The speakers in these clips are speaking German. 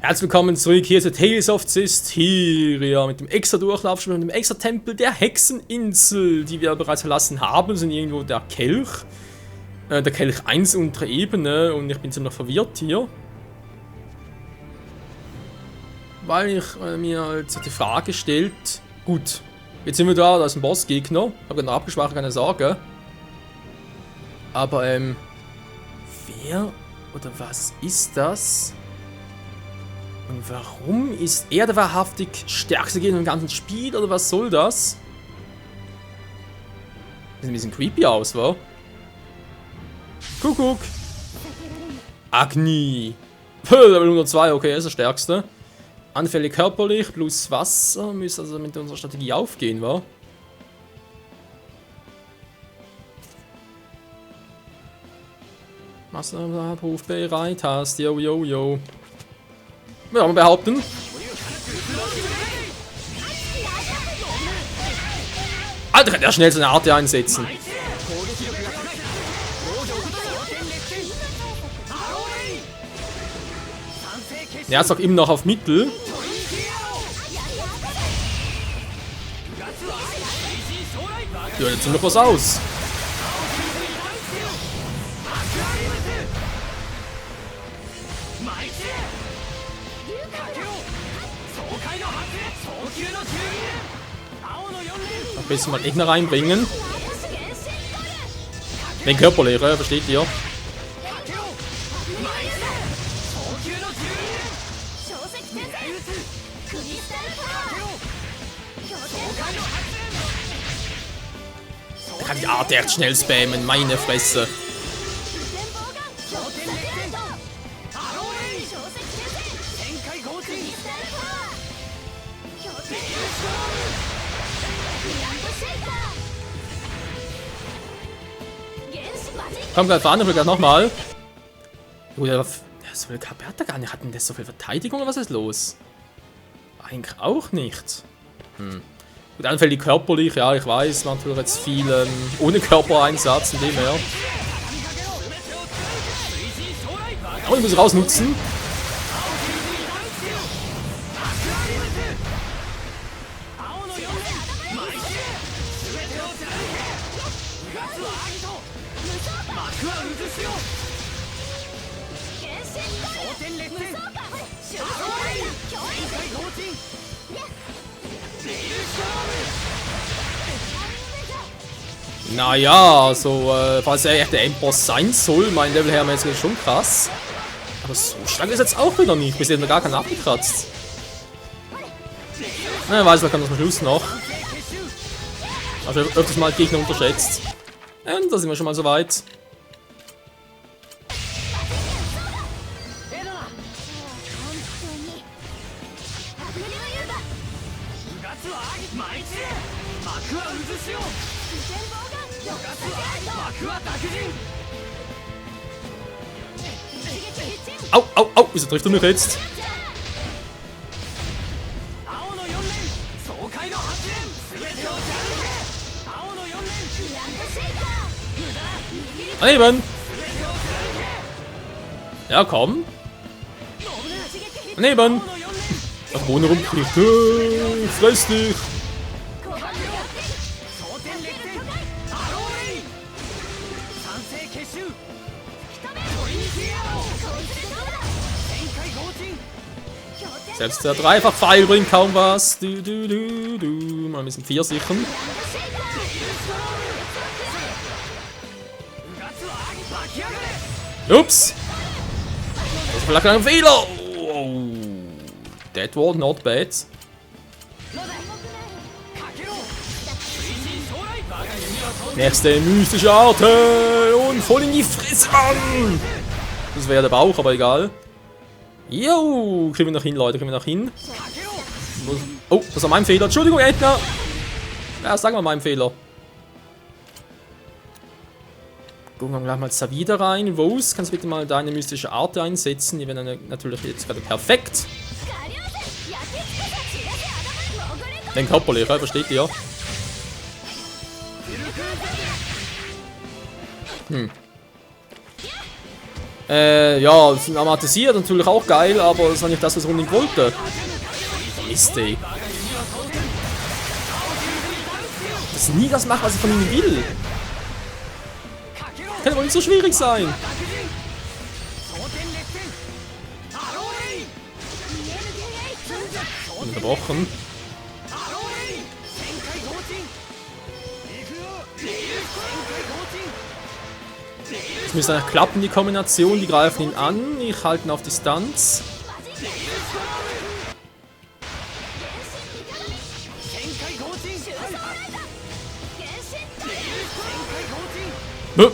Herzlich willkommen zurück hier zu Tales of Zestiria mit dem extra Durchlaufspiel und dem extra Tempel der Hexeninsel, die wir bereits verlassen haben. Das sind irgendwo der Kelch 1 untere Ebene und ich bin ziemlich verwirrt hier. Weil ich mir halt die Frage stellt, gut, jetzt sind wir da ist ein Bossgegner, habe gerade abgesprochen, keine Sorge. Aber wer oder was ist das? Und warum ist er der wahrhaftig stärkste Gegner im ganzen Spiel, oder was soll das? Sieht ein bisschen creepy aus, wa? Kuckuck! Agni! Level 102, okay, er ist der stärkste. Anfällig körperlich plus Wasser, müsste also mit unserer Strategie aufgehen, wa? Wasserabruf bereit hast, yo, yo, yo. Ja, mal behaupten. Alter, kann der schnell seine Art einsetzen. Er ist auch immer noch auf Mittel. Ja, jetzt noch was aus. Ein bisschen mal Gegner reinbringen. Den Körperlehrer, versteht ihr? Der kann die Art echt schnell spammen, meine Fresse. Komm, gleich fahren, ich gleich nochmal. Oder soll Caberta gar nicht. Hat denn das so viel Verteidigung oder was ist los? Eigentlich auch nicht. Gut, anfällig körperlich, ja, ich weiß, man tut jetzt viel ohne Körpereinsatz, in dem her. Aber ich muss rausnutzen. Naja, so, falls er echt der Endboss sein soll, mein Level her ist schon krass. Aber so stark ist jetzt auch wieder nicht, bis jetzt noch gar keinen abgekratzt. Na, ich weiß, man kann das am Schluss noch. Also öfters mal Gegner unterschätzt. Und da sind wir schon mal so weit. Au, au, au, wieso trifft er mich jetzt? Daneben! Ja, komm! Daneben! Auf Boden rumkriegt. Fress dich! Selbst der Dreifach-Pfeil bringt kaum was. Mal ein bisschen 4 sichern. Ups! Das ist vielleicht ein Fehler! Oh. That was not bad. Nächste mystische Art und voll in die Fresse, Mann! Das wäre der Bauch, aber egal. Jo, kriegen wir noch hin, Leute, kriegen wir noch hin. Oh, das war mein Fehler. Entschuldigung, Edna. Ja, sagen wir mein Fehler. Gucken wir gleich mal Savida rein. Rose, kannst du bitte mal deine mystische Art einsetzen? Die wäre natürlich jetzt gerade perfekt. Den Körperlehrer, versteht ihr? Ja, sind amatisiert, natürlich auch geil, aber das war nicht das, was ich unbedingt wollte. Mist, ey. Dass ich nie das mache, was ich von ihnen will. Kann aber nicht so schwierig sein. Unterbrochen. Es müsste eigentlich klappen, die Kombination. Die greifen ihn an. Ich halte ihn auf Distanz. Bäh.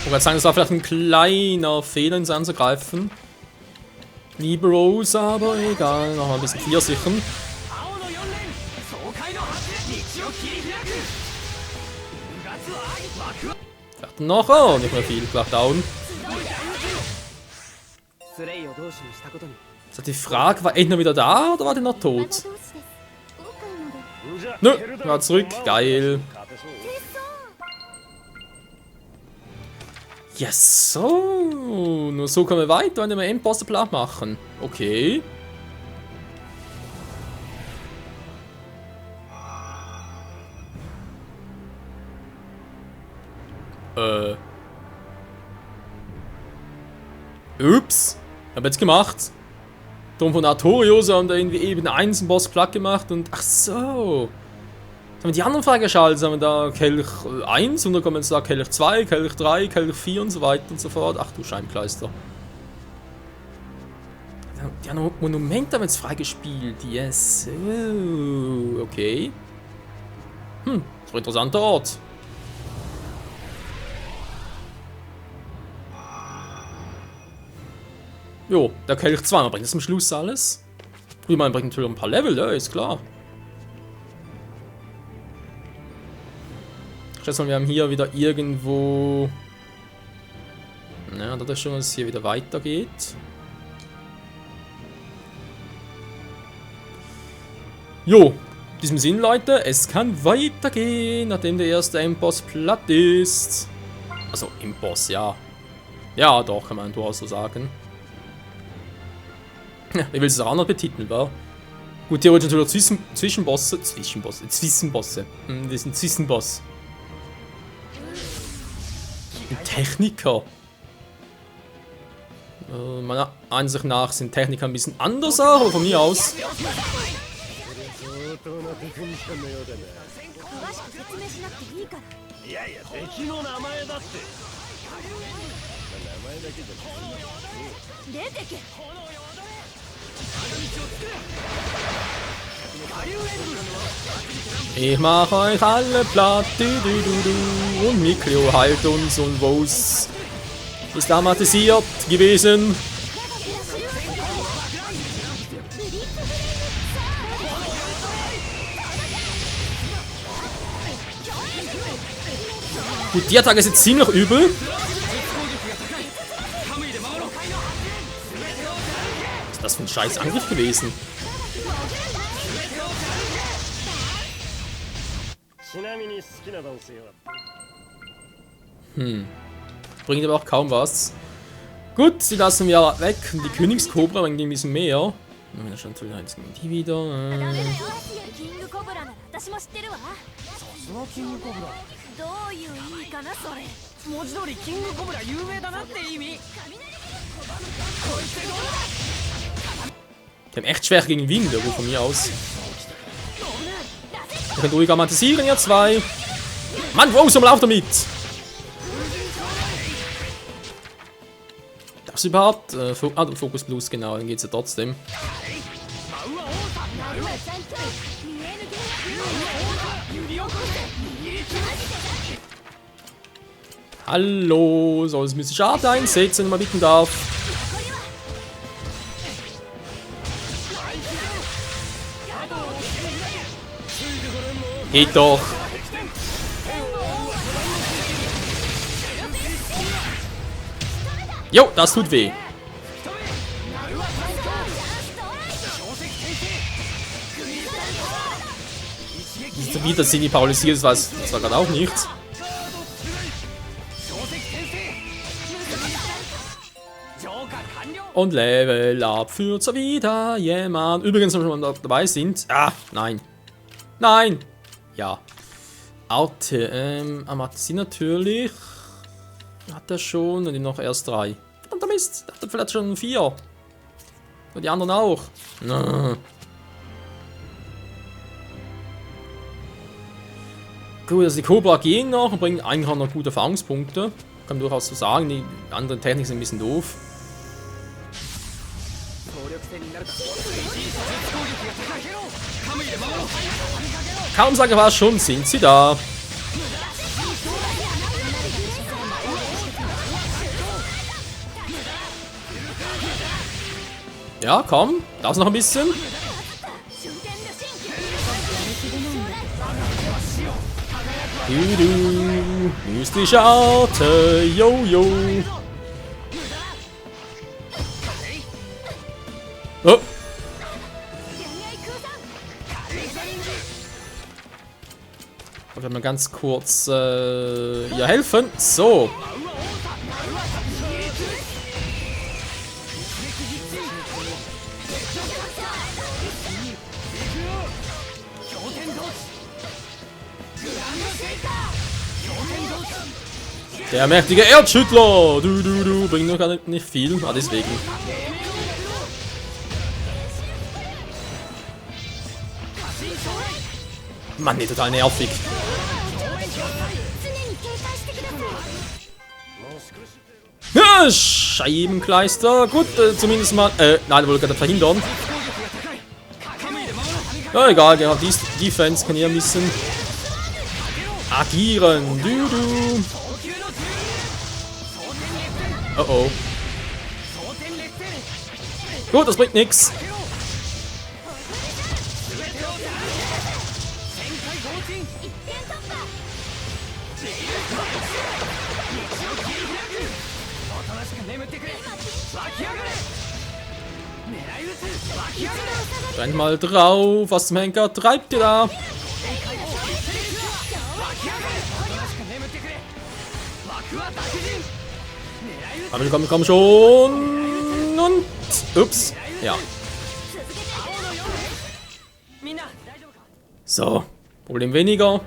Ich wollte sagen, das war vielleicht ein kleiner Fehler, ins anzugreifen. Liebe Rose, aber egal. Noch mal ein bisschen viersichern. Vielleicht noch. Oh, nicht mehr viel. Gleich down. Ist die Frage, war Edna wieder da oder war der noch tot? Nö, war zurück. Geil. Ja, so. Nur so kommen wir weiter, wenn wir Endbosse platt machen. Okay. Ups. Hab jetzt gemacht. Drum von Artorius haben da irgendwie eben einen Boss platt gemacht und. Ach so. Jetzt haben wir die anderen freigeschaltet. Jetzt haben wir da Kelch 1 und dann kommen jetzt da Kelch 2, Kelch 3, Kelch 4 und so weiter und so fort. Ach du Scheibenkleister. Die anderen Monumente haben wir jetzt freigespielt. Yes. Oh, okay. Das ist ein interessanter Ort. Jo, der Kelch 2, man bringt das am Schluss alles. Gut, man bringt natürlich ein paar Level, ja, ist klar. Ich schätze mal, wir haben hier wieder irgendwo... Ja, das ist schon, dass es hier wieder weitergeht. Jo, in diesem Sinn, Leute, es kann weitergehen, nachdem der erste Endboss platt ist. Also, Endboss, ja. Ja, doch, kann man durchaus so sagen. Ja, ich will es auch anders betiteln, wa? Gut, theoretisch natürlich Zwischenbosse. Das sind Zwischenboss. Ein Techniker. Meiner Ansicht nach sind Techniker ein bisschen anders, aber von mir aus. Ich mach euch alle platt, und Mikro heilt uns und Rose ist amatisiert gewesen. Gut, die Attacke ist jetzt ziemlich übel. Was ist das für ein scheiß Angriff gewesen? Bringt aber auch kaum was. Gut, sie lassen wir weg. Die Königskobra bringt ein bisschen mehr. Wenn schon die wieder. Die haben echt schwer gegen Wind, irgendwo von mir aus. Ihr könnt ruhig amatisieren, ihr zwei. Mann, Rose, lauf damit! Das überhaupt? Fokus Plus, genau, dann geht's ja trotzdem. Hallo, so, jetzt müsste ich Art einsetzen, wenn man bitten darf. Geht doch. Jo, das tut weh. Wieder sind die paralysiert, das war gerade auch nichts. Und Level Up führt so wieder jemand. Übrigens, wenn wir schon dabei sind. Ah, nein. Nein! Ja. Amatisi natürlich. Hat er schon. Und noch erst 3. Verdammter Mist. Hat er vielleicht schon 4. Und die anderen auch. No. Gut, also die Cobra gehen noch und bringen eigentlich auch noch gute Erfahrungspunkte. Kann man durchaus so sagen. Die anderen Techniken sind ein bisschen doof. Kaum sage was, schon sind sie da. Ja, komm, darf's noch ein bisschen. Mystische Arte, Jojo. Oh. Ich werde mal ganz kurz ihr helfen. So. Der mächtige Erdschüttler! Du, bringt noch gar nicht viel, aber deswegen. Mann, nee, total nervig. Ja, Scheibenkleister. Gut, zumindest mal. Nein, wollte gerade verhindern. Ja, egal, genau. Defense kann hier ein bisschen agieren. Du. Oh oh. Gut, das bringt nix. Rennt mal drauf. Was zum Henker treibt ihr da? Aber komm schon. Und. Ups. Ja. So. Problem weniger.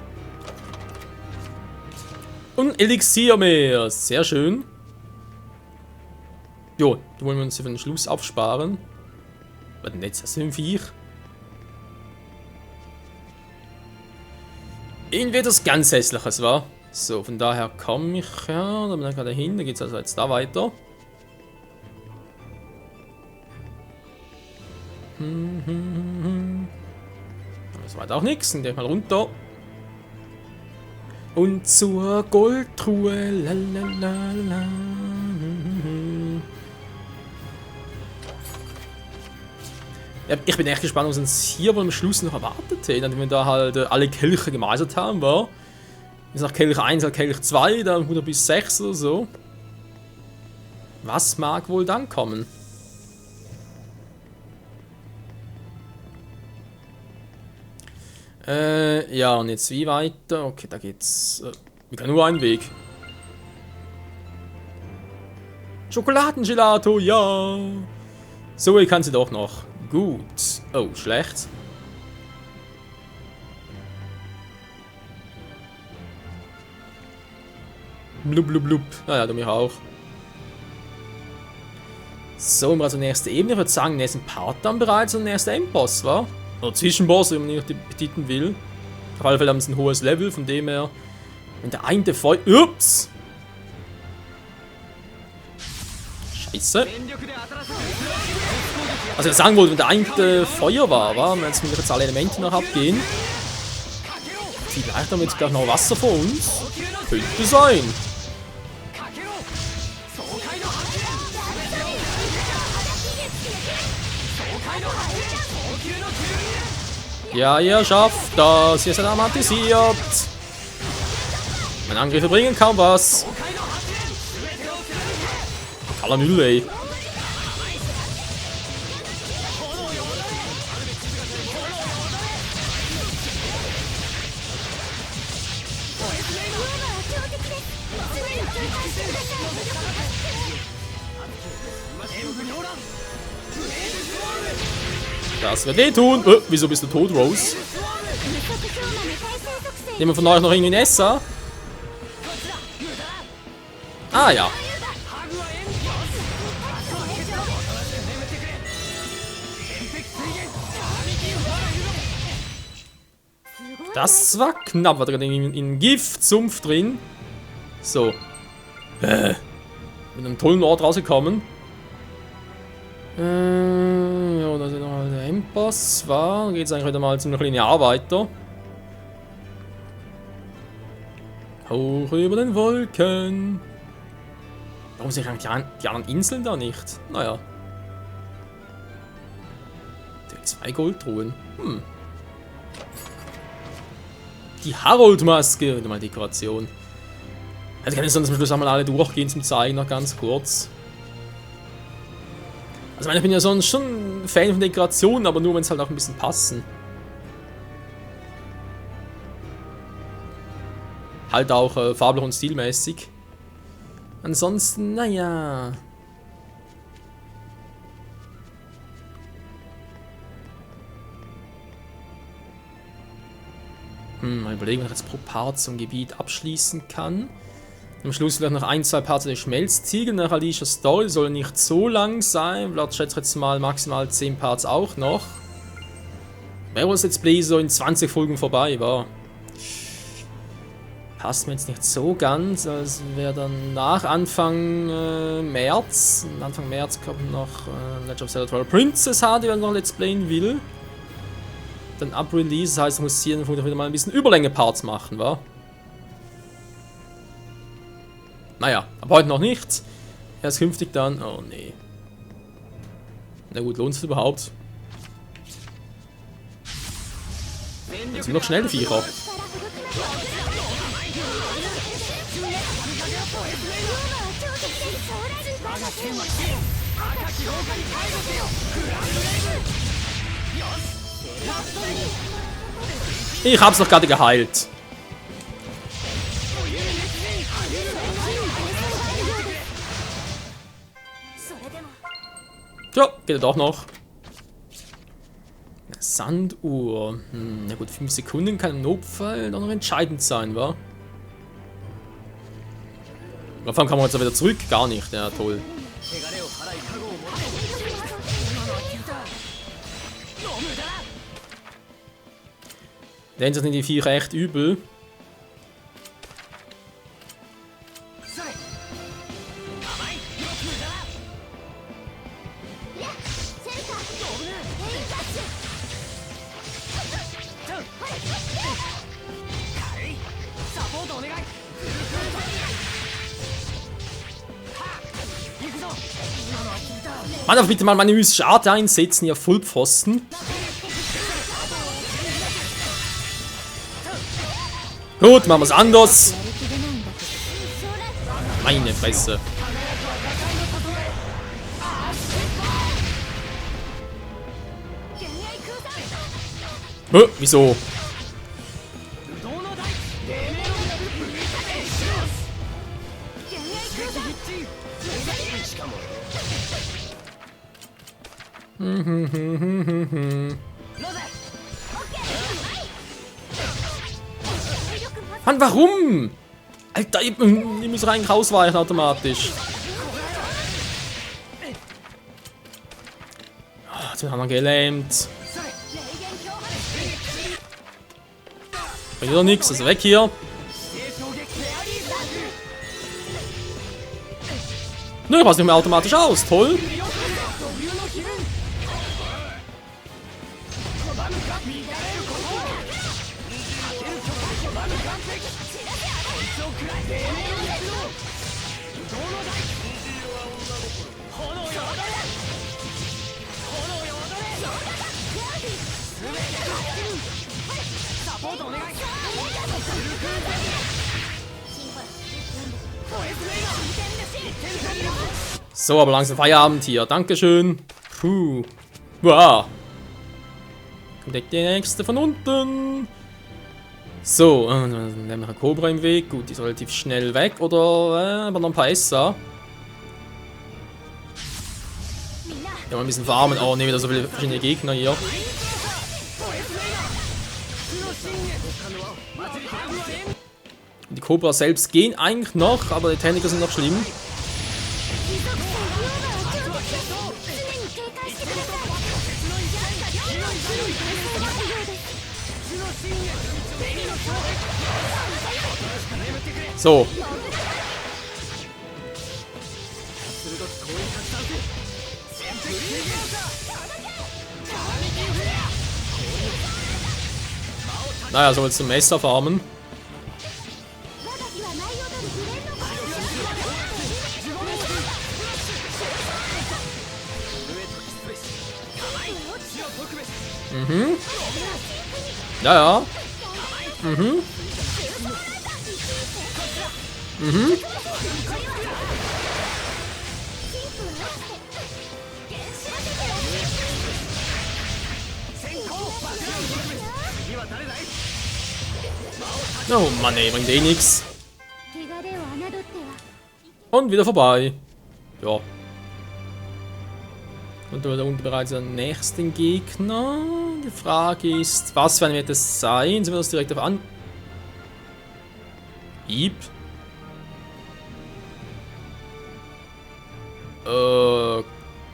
Und Elixier mehr. Sehr schön. Jo, die wollen wir uns für den Schluss aufsparen. Was denn jetzt? Das sind 4. Irgendwie etwas ganz Hässliches, war. So, von daher komme ich ja. Da bin ich gerade hin. Da geht es also jetzt da weiter. Das war auch nichts. Dann gehe ich mal runter. Und zur Goldtruhe. Lalalala. Ja, ich bin echt gespannt, was uns hier am Schluss noch erwartet hat. Nachdem wir da halt alle Kelche gemeistert haben, war. Jetzt nach Kelch 1, halt Kelch 2, dann 100 bis 6 oder so. Was mag wohl dann kommen? Ja, und jetzt wie weiter? Okay, da geht's. Wir können nur einen Weg. Schokoladengelato, ja! So, ich kann sie doch noch. Gut. Oh, schlecht. Blub, blub, blub. Naja, du mich auch. So, also nächste Ebene. Ich würde sagen, nächsten Part dann bereits und nächster Endboss, wa? Oder Zwischenboss, wenn man nicht betiteln will. Auf alle Fälle haben sie ein hohes Level, von dem her. Wenn der eine Feuer. Ups! Scheiße. Also ich sagen wollte, wenn der eine Feuer war, wenn jetzt alle Elemente noch abgehen. Vielleicht haben wir jetzt gleich noch Wasser vor uns. Könnte sein. Ja, ihr schafft das. Ihr seid amatisiert. Meine Angriffe bringen kaum was. Kaller Müll, ey. Das wird wehtun. Wieso bist du tot, Rose? Nehmen wir von euch noch irgendwie ein Essa? Ah ja. Das war knapp. War da gerade in Giftsumpf drin. So. Mit einem tollen Ort rausgekommen. Ja, da ist noch der Endboss war. Geht es eigentlich wieder mal ziemlich linear weiter. Hoch über den Wolken. Warum sehe ich eigentlich die anderen Inseln da nicht? Naja. Die 2 Goldtruhen. Die Harold-Maske. Nochmal Dekoration. Also kann ich sonst am Schluss einmal alle durchgehen zum Zeigen, noch ganz kurz. Also ich bin ja sonst schon Fan von Dekorationen, aber nur wenn es halt auch ein bisschen passen. Halt auch farblich und stilmäßig. Ansonsten, naja. Mal überlegen, was ich jetzt pro Part zum Gebiet abschließen kann. Am Schluss vielleicht noch 1, 2 Parts der Schmelztiegel nach Alicia's Story. Soll nicht so lang sein. Ich schätze jetzt mal maximal 10 Parts auch noch. Wäre das Let's Play so in 20 Folgen vorbei war. Passt mir jetzt nicht so ganz. Es wäre dann nach Anfang März. Anfang März kommt noch Legend of Zelda Twilight Princess HD, wenn man noch Let's Playen will. Dann ab Release, das heißt, ich muss hier wieder mal ein bisschen Überlänge-Parts machen, wa? Naja, aber heute noch nicht. Erst künftig dann. Oh nee. Na gut, lohnt es überhaupt? Jetzt sind noch schnell die Viecher. Ich hab's doch gerade geheilt. Ja, geht doch noch. Sanduhr. Na gut, 5 Sekunden kann im Notfall doch noch entscheidend sein, wa? Auf einmal kann man jetzt wieder zurück. Gar nicht, ja toll. Denn sind die Viecher echt übel. Mann, aber bitte mal meine mystische Art einsetzen, ihr Vollpfosten. Gut, machen wir es anders. Meine Fresse. Wieso? Mann, warum? Alter, ich muss rein rausweichen automatisch. Oh, jetzt haben wir gelähmt. Bringt doch nichts, also weg hier. Nö, ich passe nicht mehr automatisch aus, toll. So, aber langsam Feierabend hier. Dankeschön. Puh. Wow. Kommt der nächste von unten. So, dann haben wir noch eine Cobra im Weg. Gut, die ist relativ schnell weg. Oder, aber noch ein paar Essa. Ja, mal ein bisschen farmen. Oh, ne, wieder so viele verschiedene Gegner hier. Die Cobra selbst gehen eigentlich noch, aber die Techniker sind noch schlimm. So. Naja, so jetzt zum Messer farmen. Mhm. Ja, ja. Mhm. Mhm. Oh Mann, ey, bringt eh nix. Und wieder vorbei. Ja. Und da unten bereits der nächsten Gegner. Die Frage ist, was für ein wird es sein? Sind wir das direkt auf an? Hieb.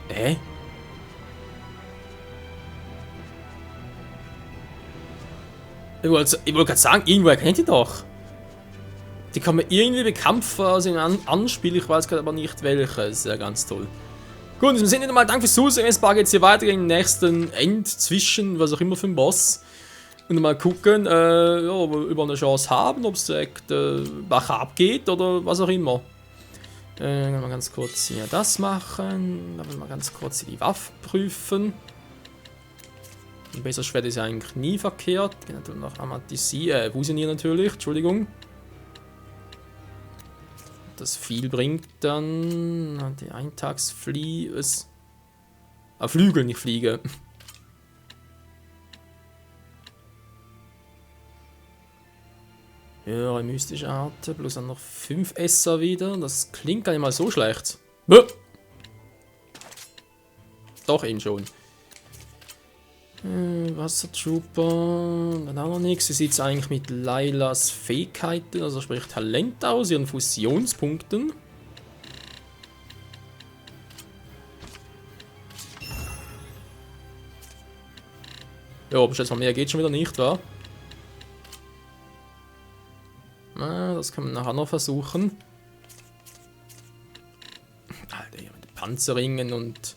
Hä? Ich wollte gerade sagen, irgendwoher kennt ihr doch. Die kommen mir irgendwie bekannt vor aus einem Anspiel, ich weiß gerade aber nicht welches. Ja, ganz toll. Gut, in diesem Sinne nochmal danke fürs Zusehen. Jetzt geht es hier weiter gegen den nächsten End, zwischen, was auch immer für ein Boss. Und mal gucken, ja, ob wir über eine Chance haben, ob es direkt Bach abgeht oder was auch immer. Mal ganz kurz hier das machen. Dann mal ganz kurz hier die Waffe prüfen. Ein besseres Schwert ist ja eigentlich nie verkehrt. Geht natürlich noch fusionieren natürlich, Entschuldigung. Das viel bringt dann. Die Eintagsfliege ist. Flügel, nicht Fliege. Höhere mystische Art, plus dann noch 5 Esser wieder. Das klingt gar nicht mal so schlecht. Bäh. Doch, eben schon. Wassertrooper, dann auch noch nichts. Wie sieht es eigentlich mit Lailas Fähigkeiten, also sprich Talent aus, ihren Fusionspunkten? Ja, aber jetzt mal mehr geht schon wieder nicht, wa? Na, das können wir nachher noch versuchen. Alter, hier mit den Panzerringen und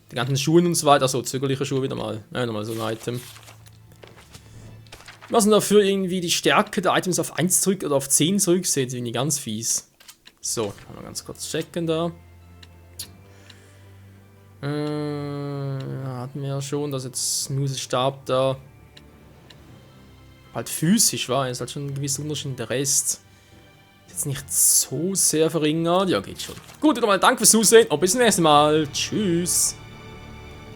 die ganzen Schuhen und so weiter. Achso, zögerliche Schuhe wieder mal. Ja, nochmal so ein Item. Was denn dafür irgendwie die Stärke der Items auf 1 zurück oder auf 10 zurückseht, irgendwie ganz fies. So, mal ganz kurz checken da. Hatten wir ja schon, dass jetzt Nuses Stab da halt physisch war. Ist halt schon ein gewisser Unterschied. Der Rest ist jetzt nicht so sehr verringert. Ja, geht schon. Gut, wieder mal danke fürs Zusehen und bis zum nächsten Mal. Tschüss.